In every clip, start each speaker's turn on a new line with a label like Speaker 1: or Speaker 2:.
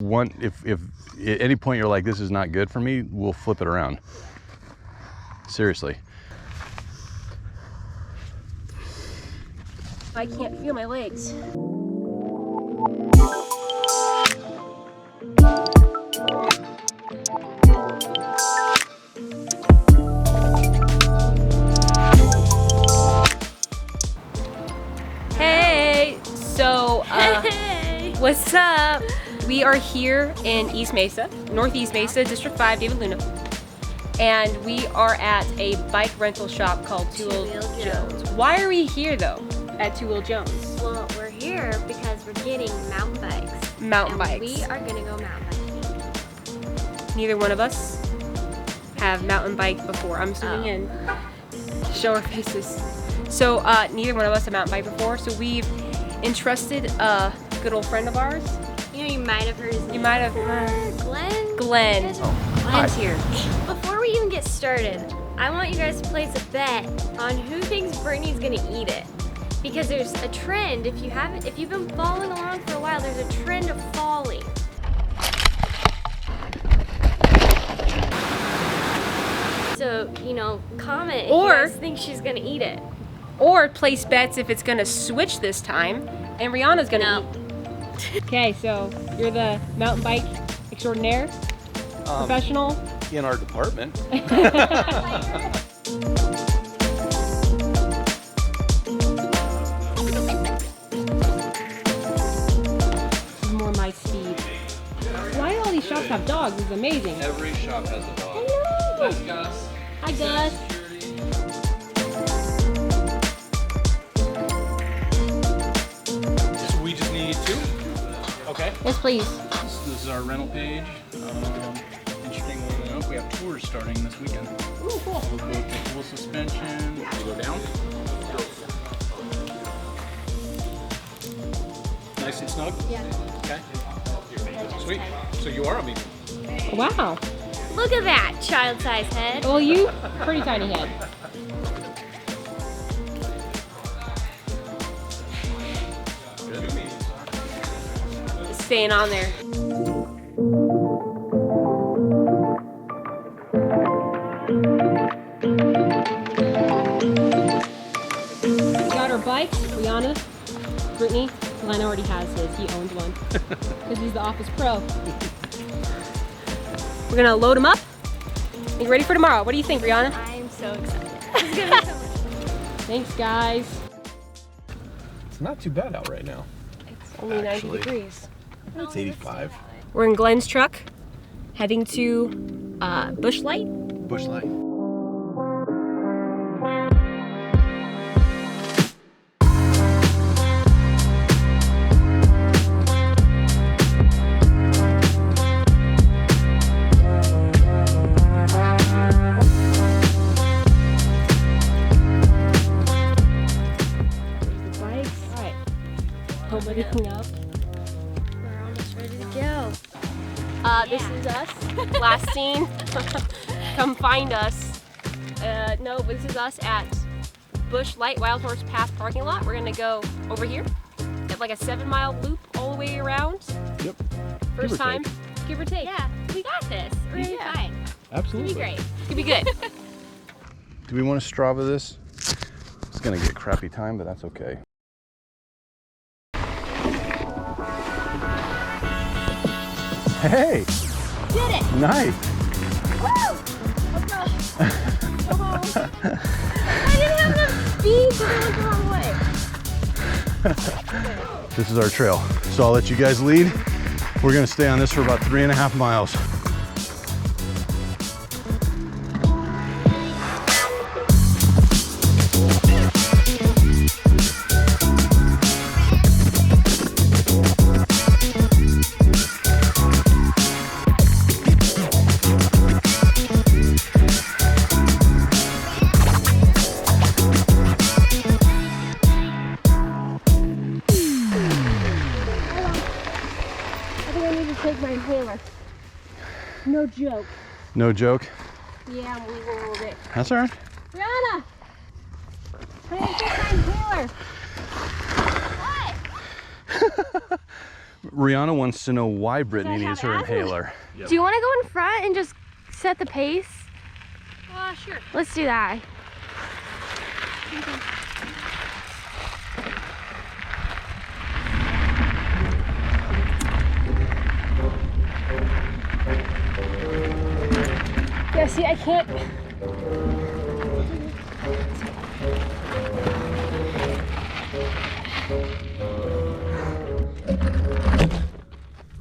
Speaker 1: If at any point you're like, this is not good for me, we'll flip it around. Seriously.
Speaker 2: I can't feel my legs. Hey, so hey. What's up? We are here in East Mesa, Northeast Mesa, District 5, David Luna. And we are at a bike rental shop called Two Wheel Jones. Why are we here though at Two Wheel Jones?
Speaker 3: Well, we're here because we're getting mountain bikes.
Speaker 2: Mountain bikes.
Speaker 3: We are gonna go mountain biking.
Speaker 2: Neither one of us have mountain biked before. I'm zooming in. Show our faces. So neither one of us have mountain biked before. So we've entrusted a good old friend of ours.
Speaker 3: You know, you might have heard his name.
Speaker 2: You might have.
Speaker 3: Glenn.
Speaker 2: Glenn. Glenn's here.
Speaker 3: Before we even get started, I want you guys to place a bet on who thinks Brittany's gonna eat it. Because there's a trend, if you've been following along for a while, there's a trend of falling. So, you know, comment if you guys think she's gonna eat it.
Speaker 2: Or place bets if it's gonna switch this time and Rihanna's gonna eat. Okay, so you're the mountain bike extraordinaire? Professional?
Speaker 1: In our department.
Speaker 2: This is more my speed. Why do all these shops have dogs? This is amazing.
Speaker 1: Every shop has a dog.
Speaker 2: Hello!
Speaker 1: That's Gus.
Speaker 2: Hi, Gus.
Speaker 4: So we just need two? Okay.
Speaker 2: Yes, please.
Speaker 4: This is our rental page. Interestingly enough, we have tours starting this weekend.
Speaker 2: Ooh, cool.
Speaker 4: We'll go to full suspension. We'll go down. Nice and snug?
Speaker 3: Yeah.
Speaker 4: Okay. Sweet. So you are a medium.
Speaker 2: Wow.
Speaker 3: Look at that child-sized head.
Speaker 2: Well, you pretty tiny head. It's staying on there. We got our bikes. Rihanna, Brittany, Glenn already has his. He owns one because he's the office pro. We're gonna load them up. Are you ready for tomorrow? What do you think, Rihanna?
Speaker 3: I'm so excited. It's gonna be so much fun.
Speaker 2: Thanks, guys.
Speaker 5: It's not too bad out right now.
Speaker 2: It's only 90 degrees.
Speaker 5: It's 85.
Speaker 2: We're in Glenn's truck, heading to Bush Light.
Speaker 5: Bush Light.
Speaker 3: We're almost ready to go.
Speaker 2: This is us. Last scene. Come find us. No, this is us at Bush Light Wild Horse Path parking lot. We're gonna go over here. Get like a 7-mile loop all the way around.
Speaker 5: Yep.
Speaker 2: First time, give or take.
Speaker 3: Yeah, we got this. We're gonna be fine.
Speaker 5: Absolutely.
Speaker 3: It'll be great.
Speaker 2: It'll be good.
Speaker 1: Do we want to Strava this? It's gonna get crappy time, but that's okay. Hey!
Speaker 3: Did it!
Speaker 1: Nice!
Speaker 3: Woo! Let's go. Go home. I didn't have enough speed to go the wrong way.
Speaker 1: This is our trail. So I'll let you guys lead. We're gonna stay on this for about 3.5 miles.
Speaker 2: Take my inhaler. No joke.
Speaker 1: No joke?
Speaker 2: Yeah, I'm leaving a little bit.
Speaker 1: That's all right.
Speaker 2: Rihanna! I didn't take my inhaler.
Speaker 3: What?
Speaker 1: Rihanna wants to know why Brittany needs her
Speaker 3: asthma?
Speaker 1: inhaler.
Speaker 3: Do you want to go in front and just set the pace?
Speaker 2: Sure.
Speaker 3: Let's do that.
Speaker 2: Yeah, see, I can't.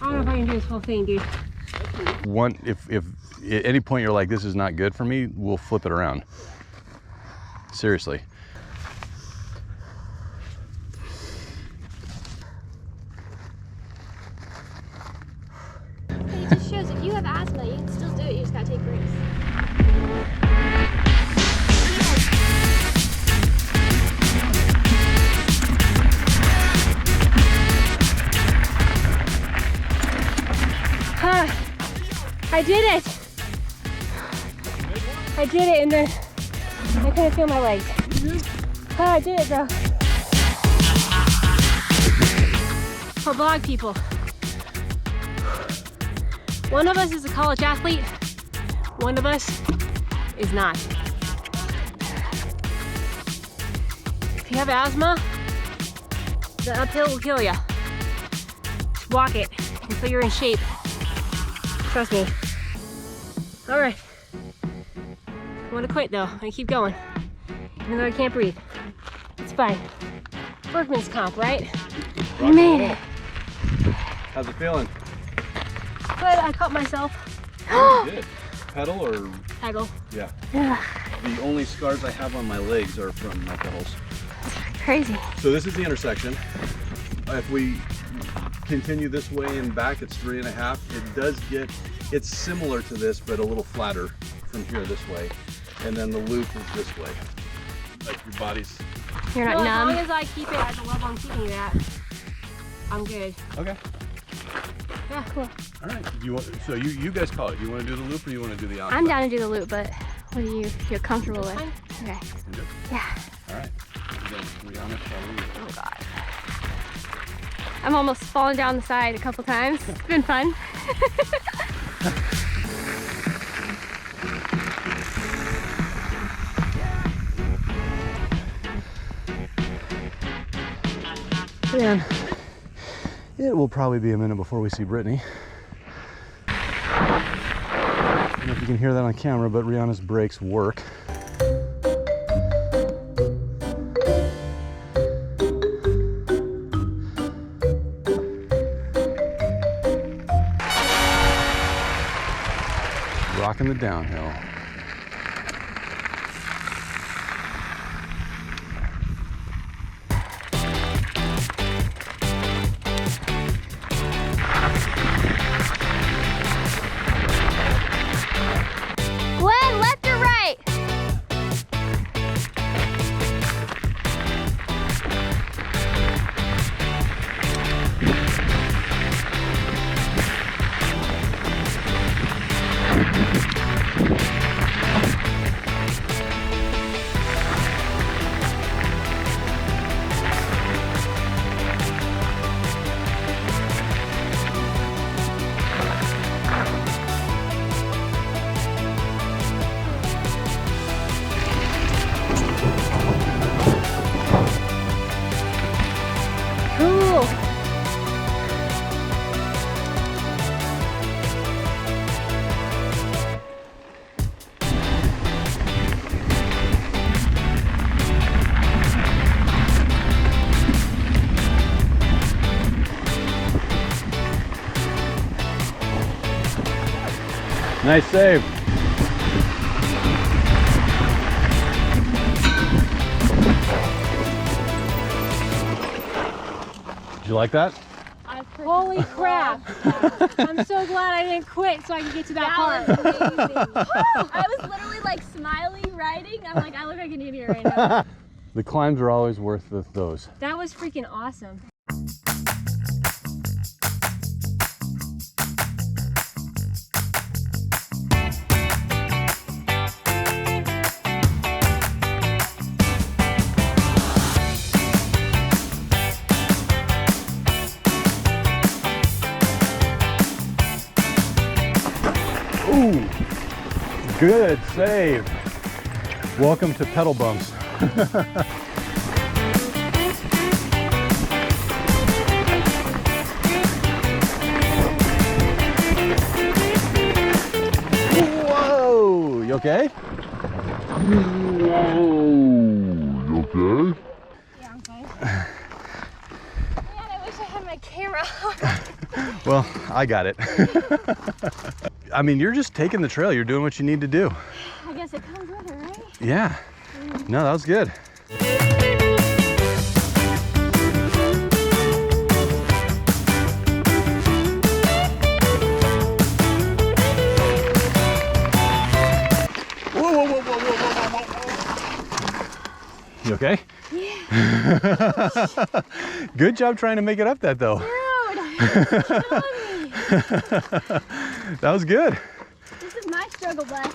Speaker 2: I don't know if I can do this whole thing, dude.
Speaker 1: If at any point you're like, this is not good for me, we'll flip it around. Seriously.
Speaker 3: It just shows if you have asthma, you can still do it. You just gotta take breaks.
Speaker 2: I did it! I did it, and then I couldn't feel my legs. I did it, though. For blog people, one of us is a college athlete, one of us is not. If you have asthma, the uphill will kill you. Just walk it until you're in shape. Trust me. All right. I want to quit though. I keep going, even though I can't breathe. It's fine. Workman's comp, right? I made it.
Speaker 1: How's it feeling?
Speaker 2: But I caught myself.
Speaker 1: You did. Pedal or?
Speaker 2: Pedal.
Speaker 1: Yeah.
Speaker 3: Ugh,
Speaker 1: The only scars I have on my legs are from my pedals.
Speaker 3: crazy.
Speaker 1: So this is the intersection. If we continue this way and back, it's 3.5. It does get, it's similar to this, but a little flatter from here this way. And then the loop is this way. Like your body's.
Speaker 3: You're
Speaker 2: No,
Speaker 3: not
Speaker 2: as long
Speaker 3: numb.
Speaker 2: as I keep it at the level I'm keeping it at, I'm good.
Speaker 1: Okay.
Speaker 2: Yeah, cool.
Speaker 1: All right. Do you want, so you guys call it. You want to do the loop or you want to do the outside?
Speaker 3: I'm down to do the loop, but what do you feel comfortable with?
Speaker 2: Fine.
Speaker 3: Okay.
Speaker 1: You good?
Speaker 3: Yeah.
Speaker 1: All right. Rihanna, follow me.
Speaker 3: Oh God. I'm almost fallen down the side a couple times. It's been fun.
Speaker 1: And it will probably be a minute before we see Brittany. I don't know if you can hear that on camera, but Rihanna's brakes work. Rocking the downhill.
Speaker 3: Glenn, left or right?
Speaker 2: Cool.
Speaker 1: Nice save. Did you like that?
Speaker 2: Holy crap. I'm so glad I didn't quit so I can get to that part.
Speaker 3: I was literally like smiling, riding. I'm like, I look like an idiot right now.
Speaker 1: The climbs are always worth those.
Speaker 2: That was freaking awesome.
Speaker 1: Ooh, good save. Welcome to pedal bumps. Whoa, you okay?
Speaker 3: Yeah, I'm fine. Man, I wish I had my camera on.
Speaker 1: Well, I got it. I mean, you're just taking the trail. You're doing what you need to do.
Speaker 3: I guess it comes with it, right?
Speaker 1: Yeah. No, that was good. Whoa, whoa, whoa, whoa, whoa, whoa, whoa. You okay? Yeah. Good job trying to make it up that though.
Speaker 3: Dude, it's killing me.
Speaker 1: That was good.
Speaker 3: This is my struggle bus.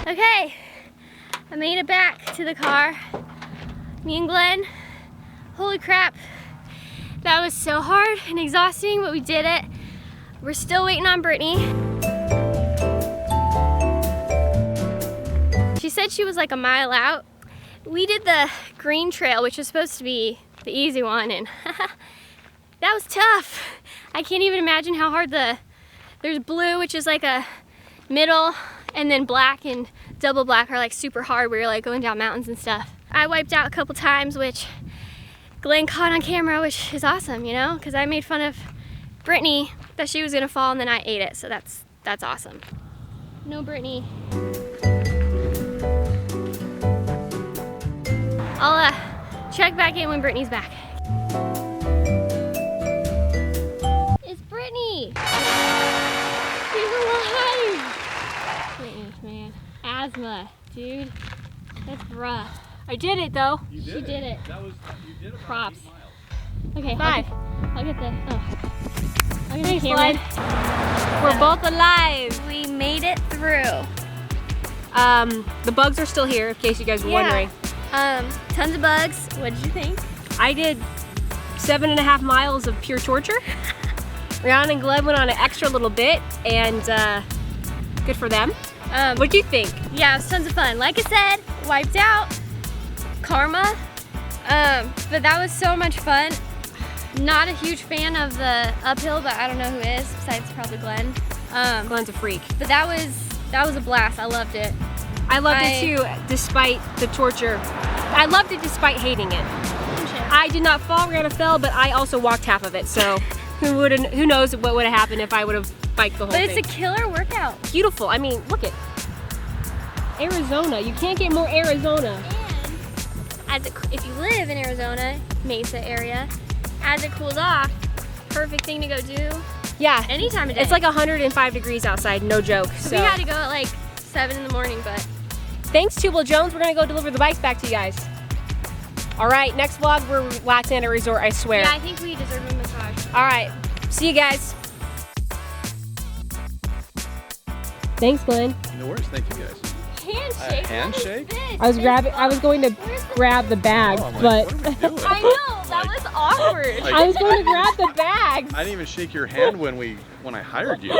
Speaker 3: Okay, I made it back to the car. Me and Glenn, holy crap. That was so hard and exhausting, but we did it. We're still waiting on Brittany. She said she was like a mile out. We did the green trail, which was supposed to be the easy one, and that was tough. I can't even imagine how hard there's blue, which is like a middle, and then black and double black are like super hard where you're like going down mountains and stuff. I wiped out a couple times, which Glenn caught on camera, which is awesome, you know, because I made fun of Brittany that she was gonna fall and then I ate it, so that's awesome. No Brittany. I'll check back in when Brittany's back. It's Brittany! She's alive! Brittany, man. Asthma, dude. That's rough. I did it though. She did it.
Speaker 1: You did it.
Speaker 3: Props. Okay,
Speaker 2: Bye.
Speaker 3: I'll get the
Speaker 2: Thanks,
Speaker 3: camera.
Speaker 2: Glenn. We're both alive.
Speaker 3: We made it through.
Speaker 2: The bugs are still here, in case you guys were wondering.
Speaker 3: Tons of bugs. What did you think?
Speaker 2: I did 7.5 miles of pure torture. Rihanna and Glenn went on an extra little bit, and good for them. What do you think?
Speaker 3: Yeah, it was tons of fun. Like I said, wiped out. Karma. But that was so much fun. Not a huge fan of the uphill, but I don't know who is, besides probably Glenn.
Speaker 2: Glenn's a freak.
Speaker 3: But that was a blast. I loved it.
Speaker 2: I loved it too, despite the torture. I loved it despite hating it. I did not fall, Rihanna fell, but I also walked half of it, so who knows what would have happened if I would have biked the whole
Speaker 3: But
Speaker 2: thing.
Speaker 3: it's a killer workout.
Speaker 2: Beautiful. I mean, look at Arizona. You can't get more Arizona.
Speaker 3: And if you live in Arizona, Mesa area, as it cools off, perfect thing to go do
Speaker 2: Yeah.
Speaker 3: any time of day.
Speaker 2: It's like 105 degrees outside, no joke.
Speaker 3: We had to go at like 7 in the morning, but
Speaker 2: Thanks, Tubal Jones. We're gonna go deliver the bikes back to you guys. All right, next vlog, we're waxing at a resort, I swear.
Speaker 3: yeah, I think we deserve a massage.
Speaker 2: All right, see you guys. Thanks, Glenn.
Speaker 1: No worries. Thank you guys.
Speaker 3: Handshake?
Speaker 1: handshake?
Speaker 3: What is this?
Speaker 2: I was going to grab the bag,
Speaker 1: Oh, I'm like,
Speaker 2: but
Speaker 1: what are we doing?
Speaker 3: I know, that was awkward.
Speaker 1: Like,
Speaker 2: I was going to grab the bags.
Speaker 1: I didn't even shake your hand when I hired you.